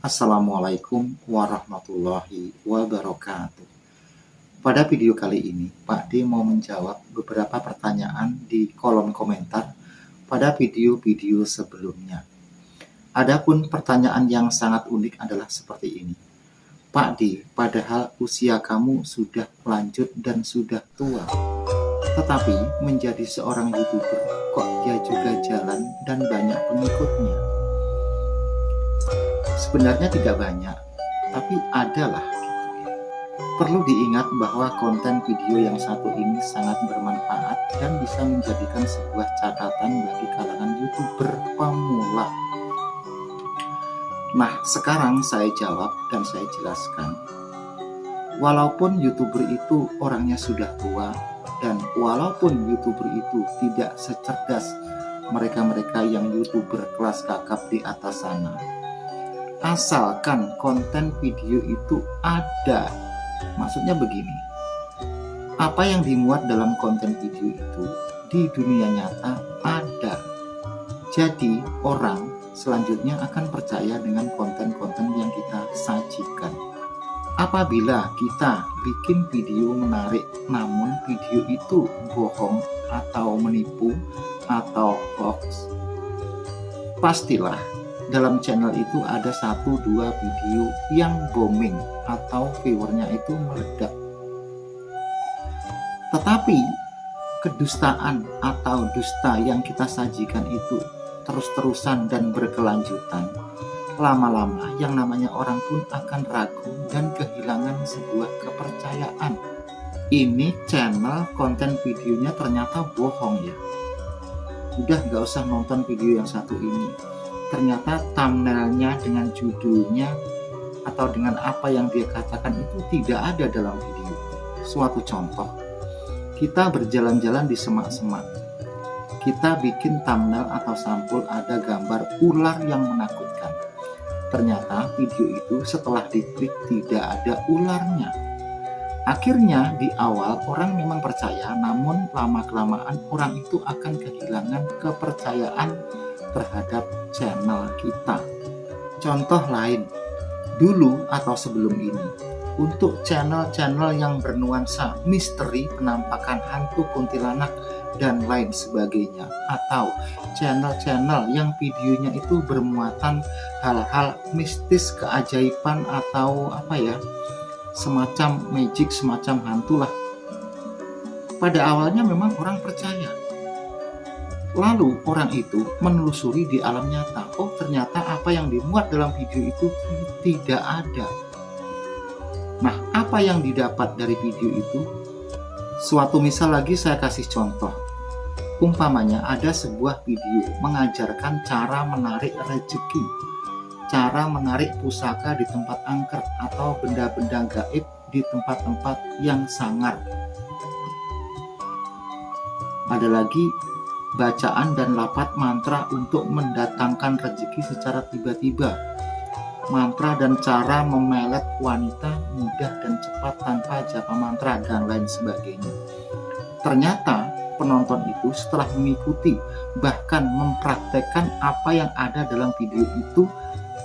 Assalamualaikum warahmatullahi wabarakatuh. Pada video kali ini, Pak D mau menjawab beberapa pertanyaan di kolom komentar pada video-video sebelumnya. Adapun pertanyaan yang sangat unik adalah seperti ini. Pak D, padahal usia kamu sudah lanjut dan sudah tua, tetapi menjadi seorang YouTuber kok ya juga jalan dan banyak pengikutnya? Sebenarnya tidak banyak, tapi adalah gitu ya. Perlu diingat bahwa konten video yang satu ini sangat bermanfaat dan bisa menjadikan sebuah catatan bagi kalangan YouTuber pemula. Nah, sekarang saya jawab dan saya jelaskan. Walaupun YouTuber itu orangnya sudah tua, dan walaupun YouTuber itu tidak secerdas mereka-mereka yang YouTuber kelas kakap di atas sana, asalkan konten video itu ada. Maksudnya begini, apa yang dimuat dalam konten video itu di dunia nyata ada. Jadi orang selanjutnya akan percaya dengan konten-konten yang kita sajikan. Apabila kita bikin video menarik namun video itu bohong atau menipu atau hoax, pastilah dalam channel itu ada 1-2 video yang booming atau viewernya itu meledak. Tetapi kedustaan atau dusta yang kita sajikan itu terus-terusan dan berkelanjutan, lama-lama yang namanya orang pun akan ragu dan kehilangan sebuah kepercayaan. Ini channel konten videonya ternyata bohong ya. Udah gak usah nonton video yang satu ini. Ternyata thumbnailnya dengan judulnya atau dengan apa yang dia katakan itu tidak ada dalam video. Suatu contoh, kita berjalan-jalan di semak-semak, kita bikin thumbnail atau sampul ada gambar ular yang menakutkan. Ternyata video itu setelah diklik tidak ada ularnya. Akhirnya di awal orang memang percaya, namun lama-kelamaan orang itu akan kehilangan kepercayaan terhadap channel kita. Contoh lain, dulu atau sebelum ini, untuk channel-channel yang bernuansa misteri, penampakan hantu, kuntilanak, dan lain sebagainya, atau channel-channel yang videonya itu bermuatan hal-hal mistis, keajaiban, atau semacam magic, semacam hantu lah. Pada awalnya memang orang percaya. Lalu orang itu menelusuri di alam nyata. Oh, ternyata apa yang dimuat dalam video itu tidak ada. Nah, apa yang didapat dari video itu? Suatu misal lagi saya kasih contoh. Umpamanya ada sebuah video mengajarkan cara menarik rezeki, cara menarik pusaka di tempat angker atau benda-benda gaib di tempat-tempat yang sangar. Ada lagi bacaan dan lapat mantra untuk mendatangkan rezeki secara tiba-tiba, mantra dan cara memelet wanita mudah dan cepat tanpa japa mantra, dan lain sebagainya. Ternyata penonton itu setelah mengikuti bahkan mempraktekkan apa yang ada dalam video itu,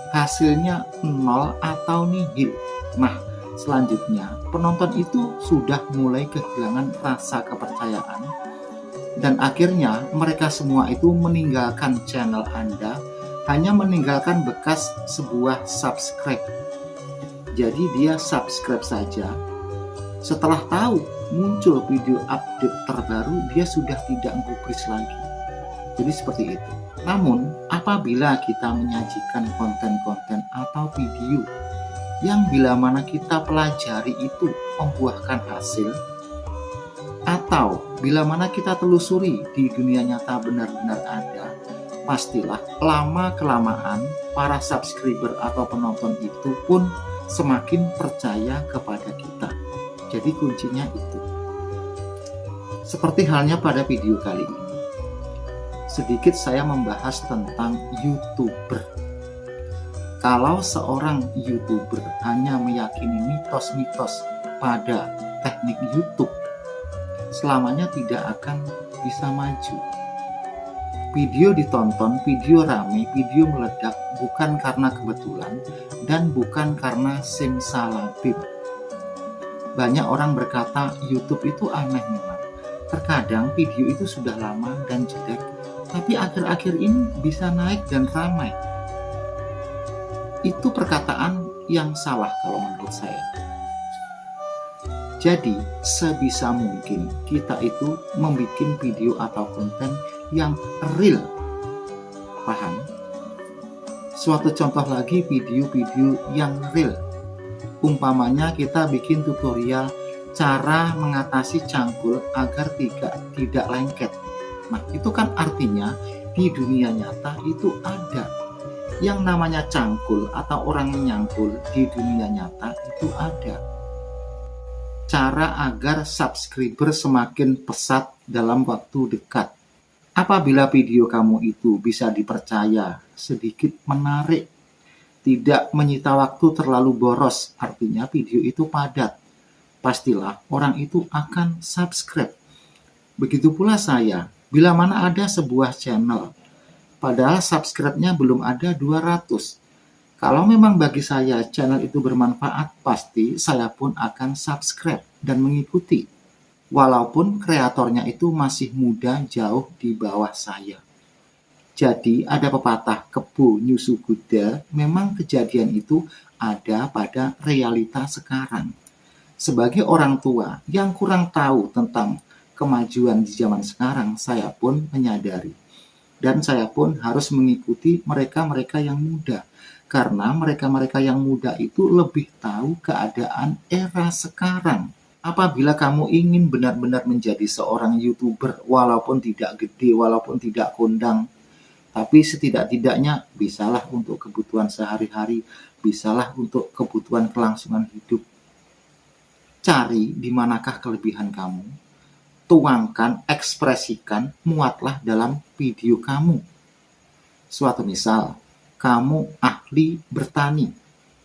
hasilnya nol atau nihil. Nah, selanjutnya penonton itu sudah mulai kehilangan rasa kepercayaan, dan akhirnya mereka semua itu meninggalkan channel Anda, hanya meninggalkan bekas sebuah subscribe. Jadi dia subscribe saja, setelah tahu muncul video update terbaru dia sudah tidak gubris lagi. Jadi seperti itu. Namun apabila kita menyajikan konten-konten atau video yang bila mana kita pelajari itu membuahkan hasil, atau bila mana kita telusuri di dunia nyata benar-benar ada, pastilah lama-kelamaan para subscriber atau penonton itu pun semakin percaya kepada kita. Jadi kuncinya itu. Seperti halnya pada video kali ini, sedikit saya membahas tentang YouTuber. Kalau seorang YouTuber hanya meyakini mitos-mitos pada teknik YouTube, selamanya tidak akan bisa maju. Video ditonton, video rame, video meledak bukan karena kebetulan dan bukan karena simsalabim. Banyak orang berkata YouTube itu aneh memang. Terkadang video itu sudah lama dan jelek, tapi akhir-akhir ini bisa naik dan ramai. Itu perkataan yang salah kalau menurut saya. Jadi, sebisa mungkin kita itu membuat video atau konten yang real. Paham? Suatu contoh lagi video-video yang real. Umpamanya kita bikin tutorial cara mengatasi cangkul agar tidak lengket. Nah, itu kan artinya di dunia nyata itu ada. Yang namanya cangkul atau orang menyangkul di dunia nyata itu ada. Cara agar subscriber semakin pesat dalam waktu dekat. Apabila video kamu itu bisa dipercaya, sedikit menarik, tidak menyita waktu terlalu boros, artinya video itu padat, pastilah orang itu akan subscribe. Begitu pula saya, bila mana ada sebuah channel, padahal subscribe-nya belum ada 200. Kalau memang bagi saya channel itu bermanfaat, pasti saya pun akan subscribe dan mengikuti. Walaupun kreatornya itu masih muda jauh di bawah saya. Jadi ada pepatah kebo nyusu kuda, memang kejadian itu ada pada realita sekarang. Sebagai orang tua yang kurang tahu tentang kemajuan di zaman sekarang, saya pun menyadari. Dan saya pun harus mengikuti mereka-mereka yang muda. Karena mereka-mereka yang muda itu lebih tahu keadaan era sekarang. Apabila kamu ingin benar-benar menjadi seorang YouTuber, walaupun tidak gede, walaupun tidak kondang, tapi setidak-tidaknya bisalah untuk kebutuhan sehari-hari, bisalah untuk kebutuhan kelangsungan hidup. Cari di manakah kelebihan kamu, tuangkan, ekspresikan, muatlah dalam video kamu. Suatu misal, kamu ahli bertani,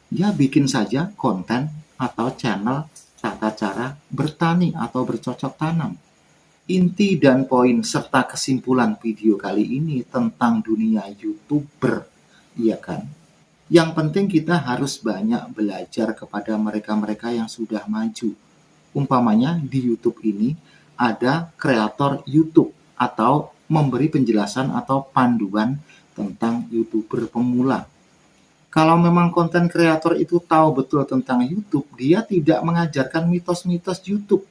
ya bikin saja konten atau channel tata cara bertani atau bercocok tanam. Inti dan poin serta kesimpulan video kali ini tentang dunia YouTuber, iya kan? Yang penting kita harus banyak belajar kepada mereka-mereka yang sudah maju. Umpamanya di YouTube ini ada kreator YouTube atau memberi penjelasan atau panduan tentang YouTuber pemula. Kalau memang konten kreator itu tahu betul tentang YouTube, dia tidak mengajarkan mitos-mitos YouTube.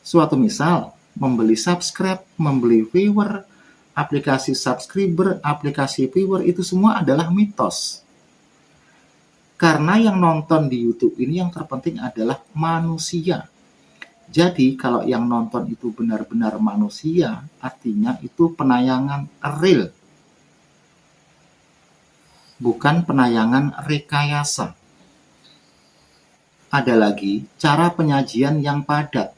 Suatu misal, membeli subscribe, membeli viewer, aplikasi subscriber, aplikasi viewer, itu semua adalah mitos. Karena yang nonton di YouTube ini yang terpenting adalah manusia. Jadi kalau yang nonton itu benar-benar manusia, artinya itu penayangan real. Bukan penayangan rekayasa. Ada lagi cara penyajian yang padat.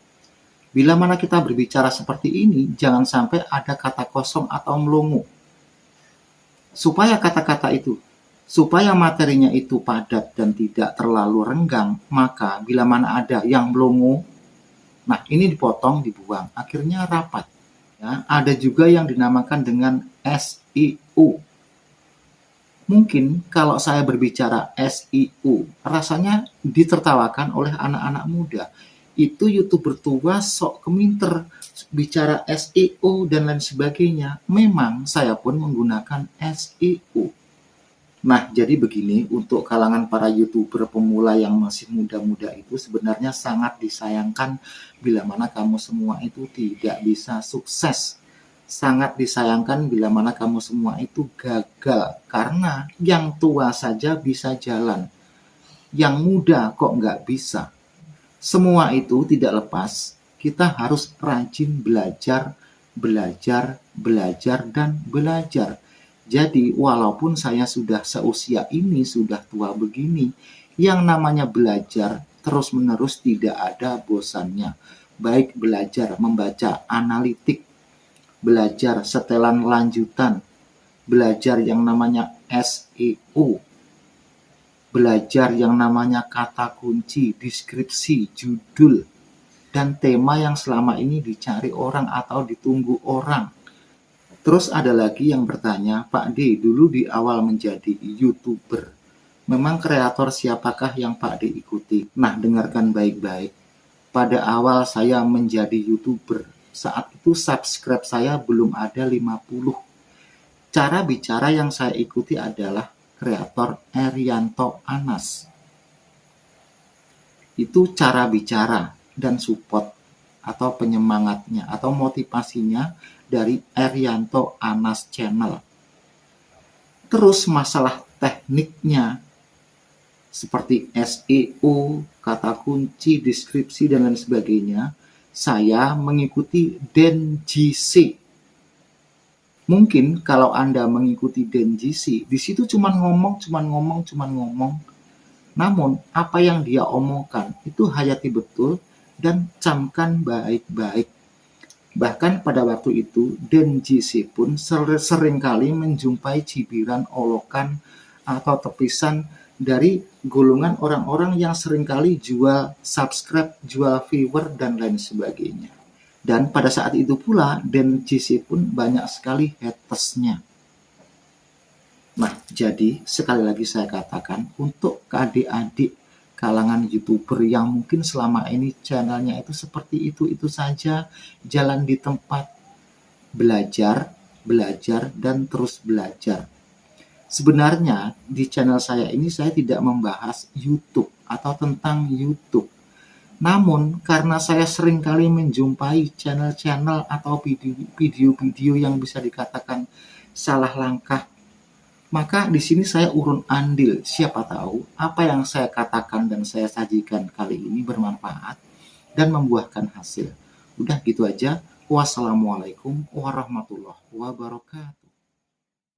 Bila mana kita berbicara seperti ini, jangan sampai ada kata kosong atau melongo. Supaya materinya itu padat dan tidak terlalu renggang, maka bila mana ada yang melongo, nah ini dipotong, dibuang, akhirnya rapat. Ya, ada juga yang dinamakan dengan SEO. Mungkin kalau saya berbicara SEO, rasanya ditertawakan oleh anak-anak muda. Itu YouTuber tua sok keminter bicara SEO dan lain sebagainya. Memang saya pun menggunakan SEO. Nah, jadi begini, untuk kalangan para YouTuber pemula yang masih muda-muda itu sebenarnya sangat disayangkan bila mana kamu semua itu tidak bisa sukses. Sangat disayangkan bila mana kamu semua itu gagal, karena yang tua saja bisa jalan, yang muda kok nggak bisa. Semua itu tidak lepas, kita harus rajin belajar, dan belajar. Jadi walaupun saya sudah seusia ini, sudah tua begini, yang namanya belajar terus-menerus tidak ada bosannya. Baik belajar membaca analitik, belajar setelan lanjutan, belajar yang namanya SEO, belajar yang namanya kata kunci, deskripsi, judul, dan tema yang selama ini dicari orang atau ditunggu orang. Terus ada lagi yang bertanya, Pak D, dulu di awal menjadi YouTuber, memang kreator siapakah yang Pak D ikuti? Nah, dengarkan baik-baik. Pada awal saya menjadi YouTuber, saat itu subscribe saya belum ada 50. Cara bicara yang saya ikuti adalah kreator Erianto Anas. Itu cara bicara dan support atau penyemangatnya atau motivasinya dari Erianto Anas Channel. Terus masalah tekniknya seperti SEO, kata kunci, deskripsi, dan lain sebagainya, saya mengikuti Den GC. Mungkin kalau Anda mengikuti Den GC, di situ cuman ngomong. Namun, apa yang dia omongkan itu hayati betul dan camkan baik-baik. Bahkan pada waktu itu, Den GC pun seringkali menjumpai cibiran, olokan, atau tepisan dari golongan orang-orang yang seringkali jual subscribe, jual viewer, dan lain sebagainya. Dan pada saat itu pula, Den GC pun banyak sekali hatersnya. Nah, jadi sekali lagi saya katakan, untuk adik-adik kalangan YouTuber yang mungkin selama ini channelnya itu seperti itu saja, jalan di tempat, belajar, dan terus belajar. Sebenarnya di channel saya ini saya tidak membahas YouTube atau tentang YouTube. Namun karena saya seringkali menjumpai channel-channel atau video-video yang bisa dikatakan salah langkah, maka di sini saya urun andil. Siapa tahu apa yang saya katakan dan saya sajikan kali ini bermanfaat dan membuahkan hasil. Udah gitu aja. Wassalamualaikum warahmatullahi wabarakatuh.